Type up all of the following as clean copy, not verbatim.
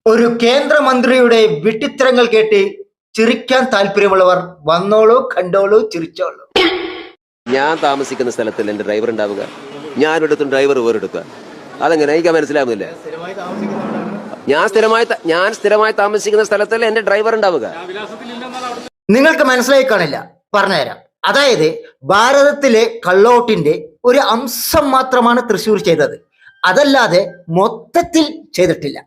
ഒരു കേന്ദ്രമന്ത്രിയുടെ വിട്ടിത്തരങ്ങൾ കേട്ട് ചിരിക്കാൻ താല്പര്യമുള്ളവർ വന്നോളൂ, കണ്ടോളൂ, ചിരിച്ചോളൂ. ഞാൻ താമസിക്കുന്ന സ്ഥലത്തിൽ എന്റെ ഡ്രൈവർ ഉണ്ടാവുക, ഞാനൊരിടത്തും ഡ്രൈവർ വേറെടുക്കുക. അതെങ്ങനെ എനിക്ക് മനസ്സിലാവുന്നില്ല. ഞാൻ സ്ഥിരമായി താമസിക്കുന്ന സ്ഥലത്തല്ല എന്റെ ഡ്രൈവർ ഉണ്ടാവുക. നിങ്ങൾക്ക് മനസ്സിലായി കാണില്ല, പറഞ്ഞുതരാം. അതായത് ഭാരതത്തിലെ കള്ളോട്ടിന്റെ ഒരു അംശം മാത്രമാണ് തൃശ്ശൂർ ചെയ്തത്, അതല്ലാതെ മൊത്തത്തിൽ ചെയ്തിട്ടില്ല.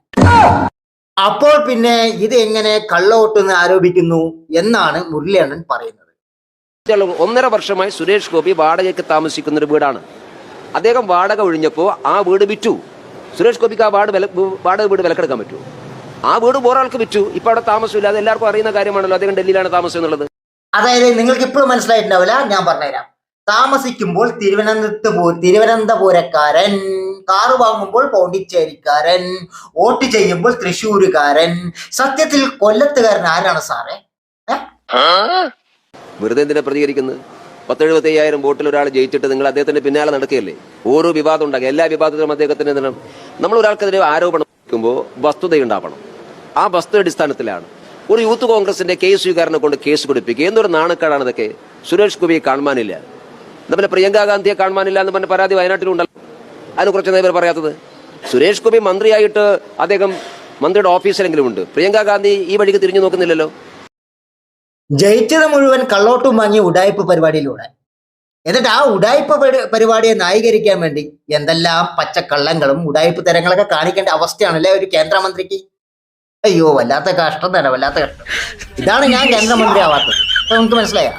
അപ്പോൾ പിന്നെ ഇത് എങ്ങനെ കള്ളവോട്ടെന്ന് ആരോപിക്കുന്നു എന്നാണ് മുരളീധരൻ പറയുന്നത്. 1.5 വർഷമായി സുരേഷ് ഗോപി വാടകയ്ക്ക് താമസിക്കുന്ന ഒരു വീടാണ്. അദ്ദേഹം വാടക ഒഴിഞ്ഞപ്പോൾ ആ വീട് വിറ്റു. സുരേഷ് ഗോപിക്ക് ആ വാടക വീട് വിലക്കെടുക്കാൻ പറ്റുമോ? ആ വീട് വേറൊരാൾക്ക് വിറ്റു. ഇപ്പൊ അവിടെ താമസമില്ല, അത് എല്ലാവർക്കും അറിയുന്ന കാര്യമാണല്ലോ. അദ്ദേഹം ഡൽഹിയിലാണ് താമസം എന്നുള്ളത്. അതായത് നിങ്ങൾക്ക് ഇപ്പോഴും മനസ്സിലായിട്ടുണ്ടാവില്ല, ഞാൻ പറഞ്ഞുതരാം. താമസിക്കുമ്പോൾ തിരുവനന്തപുരക്കാരൻ, കാറ് വാങ്ങുമ്പോൾ പോണ്ടിച്ചേരിക്കാരൻ, വോട്ട് ചെയ്യുമ്പോൾ തൃശ്ശൂരുകാരൻ. സത്യത്തിൽ കൊല്ലത്തുകാരൻ ആരാണ് സാറേ? വെറുതെ എന്തിനാ പ്രതികരിക്കുന്നത്? 10,75,000 വോട്ടിൽ ഒരാൾ ജയിച്ചിട്ട് നിങ്ങൾ അദ്ദേഹത്തിന്റെ പിന്നാലെ നടക്കുകയല്ലേ? ഓരോ വിവാദം ഉണ്ടാകും, എല്ലാ വിവാദത്തിലും അദ്ദേഹത്തിന് നമ്മൾ ഒരാൾക്കെതിരെ ആരോപണം വയ്ക്കുമ്പോൾ വസ്തുതയുണ്ടാവണം. ആ വസ്തു അടിസ്ഥാനത്തിലാണ് ഒരു യൂത്ത് കോൺഗ്രസിന്റെ KSUകാരനെ കൊണ്ട് കേസ് കൊടുപ്പിക്കുക. എന്നൊരു നാണക്കേടാണ് ഇതൊക്കെ. സുരേഷ് ഗോപിയെ കാണുവാനില്ല, അതുപോലെ പ്രിയങ്കാ ഗാന്ധിയെ കാണുവാനില്ല എന്ന് പറഞ്ഞ പരാതി വയനാട്ടിലുണ്ടല്ലോ. അതിനെ കുറിച്ച് ഇവർ പറയാത്തത്. സുരേഷ് ഗോപി മന്ത്രിയായിട്ട് അദ്ദേഹം മന്ത്രിയുടെ ഓഫീസിലെങ്കിലും ഉണ്ട്. പ്രിയങ്കാ ഗാന്ധി ഈ വഴിക്ക് തിരിഞ്ഞു നോക്കുന്നില്ലല്ലോ. ജയിച്ചത് മുഴുവൻ കള്ളോട്ടും വാങ്ങി ഉഡായിപ്പ് പരിപാടിയിലൂടെ. എന്നിട്ട് ആ ഉഡായിപ്പ് പരിപാടിയെ ന്യായീകരിക്കാൻ വേണ്ടി എന്തെല്ലാം പച്ചക്കള്ളങ്ങളും ഉഡായിപ്പ് തരങ്ങളൊക്കെ കാണിക്കേണ്ട അവസ്ഥയാണല്ലേ ഒരു കേന്ദ്രമന്ത്രിക്ക്. അയ്യോ, വല്ലാത്ത കഷ്ടം തന്നെ, വല്ലാത്ത കഷ്ടം. ഇതാണ് ഞാൻ കേന്ദ്രമന്ത്രി ആവാത്തത്. അപ്പൊ നമുക്ക് മനസ്സിലായ